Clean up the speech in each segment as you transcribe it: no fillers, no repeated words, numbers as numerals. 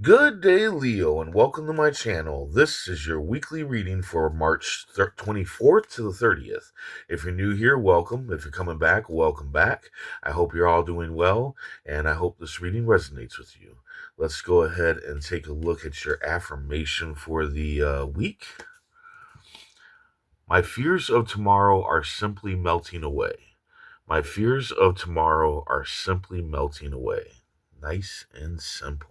Good day, Leo, and welcome to my channel. This is your weekly reading for March 24th to the 30th. If you're new here, welcome. If you're coming back, welcome back. I hope you're all doing well, and I hope this reading resonates with you. Let's go ahead and take a look at your affirmation for the week. My fears of tomorrow are simply melting away. My fears of tomorrow are simply melting away. Nice and simple.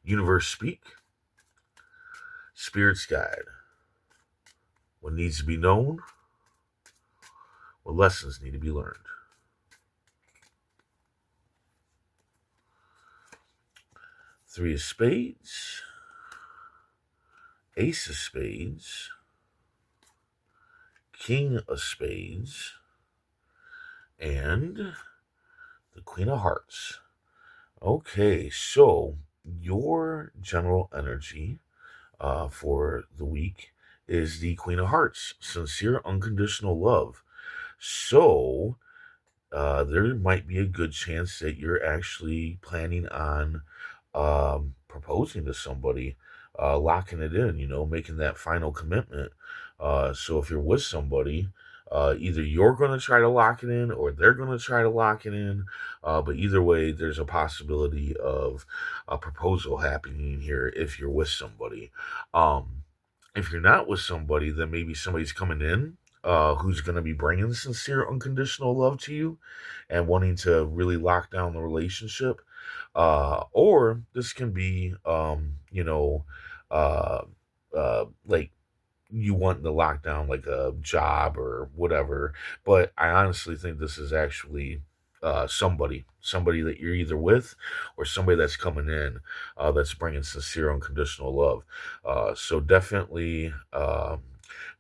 Universe speak. Spirit's guide. What needs to be known? What lessons need to be learned? Three of Spades. Ace of Spades. King of Spades. And the Queen of Hearts. Okay, so your general energy for the week is the Queen of Hearts, sincere, unconditional love. So there might be a good chance that you're actually planning on proposing to somebody, locking it in, making that final commitment. So if you're with somebody, either you're going to try to lock it in or they're going to try to lock it in. But either way, there's a possibility of a proposal happening here if you're with somebody. If you're not with somebody, then maybe somebody's coming in who's going to be bringing sincere, unconditional love to you and wanting to really lock down the relationship. Or this can be, uh, like you want to lock down like a job or whatever. But I honestly think this is actually somebody that you're either with or somebody that's coming in that's bringing sincere, unconditional love. So definitely,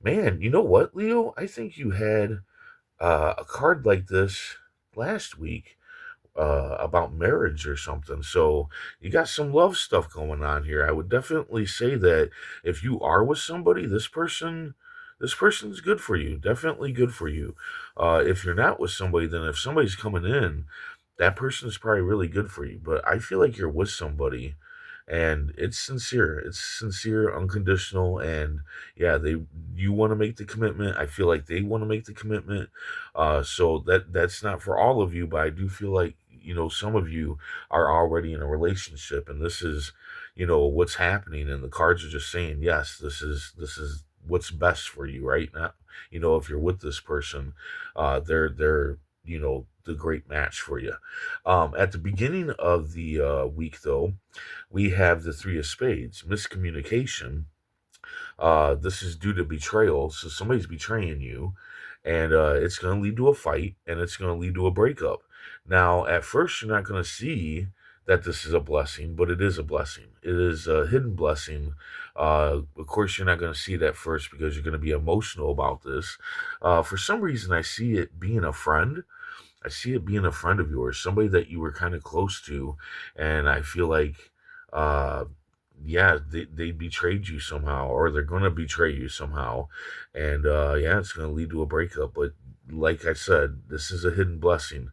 man, you know what, Leo? I think you had a card like this last week about marriage or something. So you got some love stuff going on here. I would definitely say that if you are with somebody, this person's good for you. Definitely good for you. If you're not with somebody, then if somebody's coming in, that person is probably really good for you. But I feel like you're with somebody and it's sincere. It's sincere, unconditional, and yeah, you want to make the commitment. I feel like they want to make the commitment. So that's not for all of you, but I do feel like some of you are already in a relationship, and this is what's happening, and the cards are just saying yes, this is what's best for you, right? Not if you're with this person, they're the great match for you. At the beginning of the week, though, we have the Three of Spades, miscommunication. This is due to betrayal, so somebody's betraying you, and it's going to lead to a fight, and it's going to lead to a breakup. Now, at first, you're not going to see that this is a blessing, but it is a blessing. It is a hidden blessing. Of course, you're not going to see it at first because you're going to be emotional about this. For some reason, I see it being a friend. I see it being a friend of yours, somebody that you were kind of close to, and I feel like, uh, yeah, they betrayed you somehow, or they're going to betray you somehow, and yeah, it's going to lead to a breakup. But like I said, this is a hidden blessing.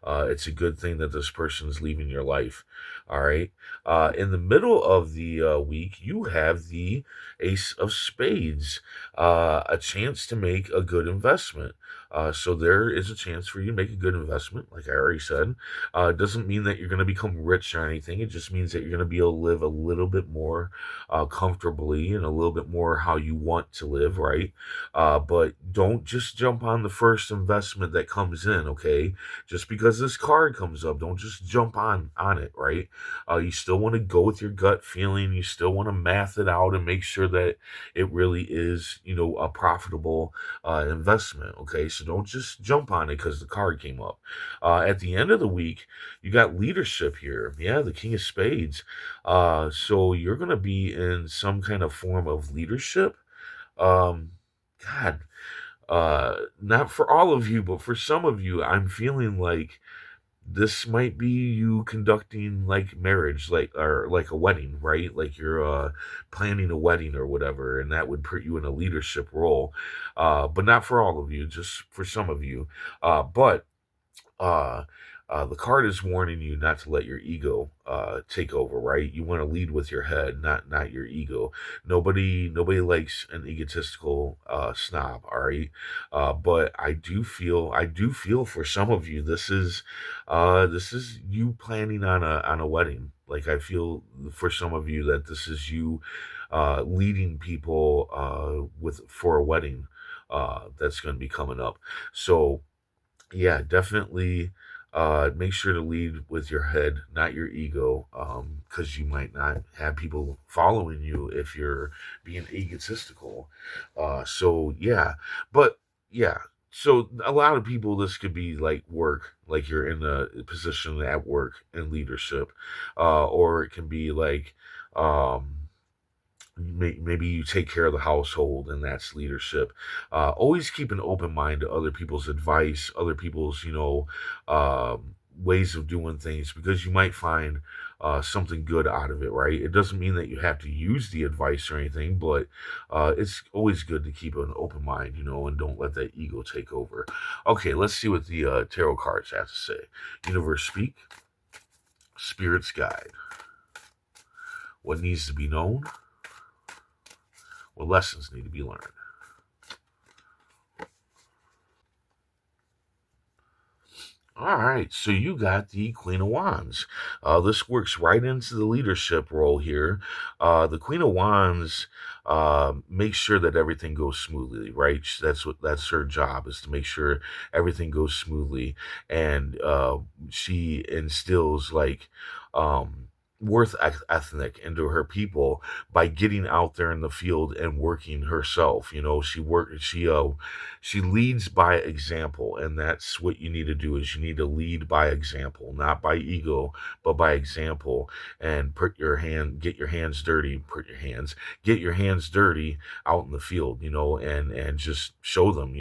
It's a good thing that this person's leaving your life. All right. In the middle of the week, you have the Ace of Spades, a chance to make a good investment. So there is a chance for you to make a good investment, like I already said. It doesn't mean that you're going to become rich or anything. It just means that you're going to be able to live a little bit more comfortably and a little bit more how you want to live, right? But don't just jump on the first investment that comes in, okay? Just because this card comes up, don't just jump on it, right? You still want to go with your gut feeling. You still want to math it out and make sure that it really is, a profitable investment. Okay, so don't just jump on it because the card came up. At the end of the week, you got leadership here. Yeah, the King of Spades. So you're gonna be in some kind of form of leadership. Um, God, not for all of you, but for some of you, I'm feeling like this might be you conducting like marriage, like or like a wedding, right? Like you're planning a wedding or whatever, and that would put you in a leadership role. But not for all of you, just for some of you. But uh The card is warning you not to let your ego take over, right? You want to lead with your head, not your ego. Nobody likes an egotistical snob, all right? But I do feel for some of you, this is you planning on a wedding. Like, I feel for some of you that this is you leading people with for a wedding that's going to be coming up. So yeah, definitely make sure to lead with your head, not your ego, because you might not have people following you if you're being egotistical. So yeah, but yeah. So a lot of people, this could be like work, like you're in a position at work in leadership, or it can be like maybe you take care of the household, and that's leadership. Always keep an open mind to other people's advice, other people's ways of doing things, because you might find something good out of it, right? It doesn't mean that you have to use the advice or anything, but it's always good to keep an open mind, and don't let that ego take over. Okay, let's see what the tarot cards have to say. Universe speak, spirits guide. What needs to be known? What lessons need to be learned? All right, so you got the Queen of Wands. This works right into the leadership role here. The Queen of Wands makes sure that everything goes smoothly, right? That's her job, is to make sure everything goes smoothly, and she instills like worth ethic into her people by getting out there in the field and working herself. She leads by example, and that's what you need to do. Is you need to lead by example, not by ego, but by example. And get your hands dirty, get your hands dirty out in the field, and just show them,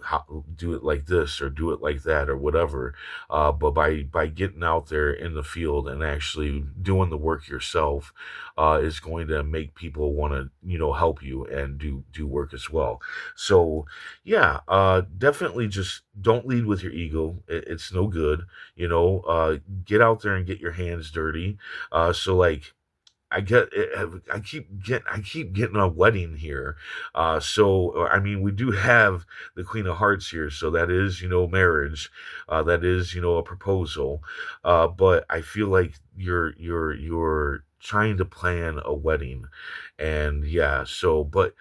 how do it like this or do it like that or whatever. But by getting out there in the field and actually doing the work yourself, is going to make people want to help you and do work as well. So yeah, definitely just don't lead with your ego. It's no good. Get out there and get your hands dirty. So like, I keep getting a wedding here. So I mean, we do have the Queen of Hearts here, so that is marriage. That is a proposal. But I feel like you're trying to plan a wedding, and yeah. So, but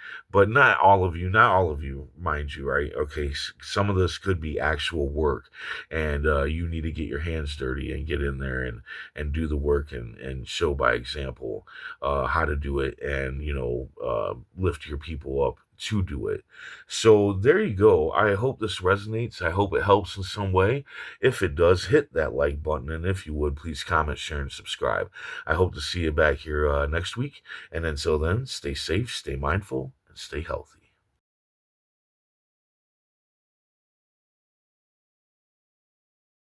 not all of you, mind you, right? Okay, some of this could be actual work, and you need to get your hands dirty and get in there and do the work and show by example how to do it, and lift your people up to do it. So there you go. I hope this resonates. I hope it helps in some way. If it does, hit that like button, and if you would, please comment, share, and subscribe. I hope to see you back here next week, and until then, stay safe, stay mindful, and stay healthy.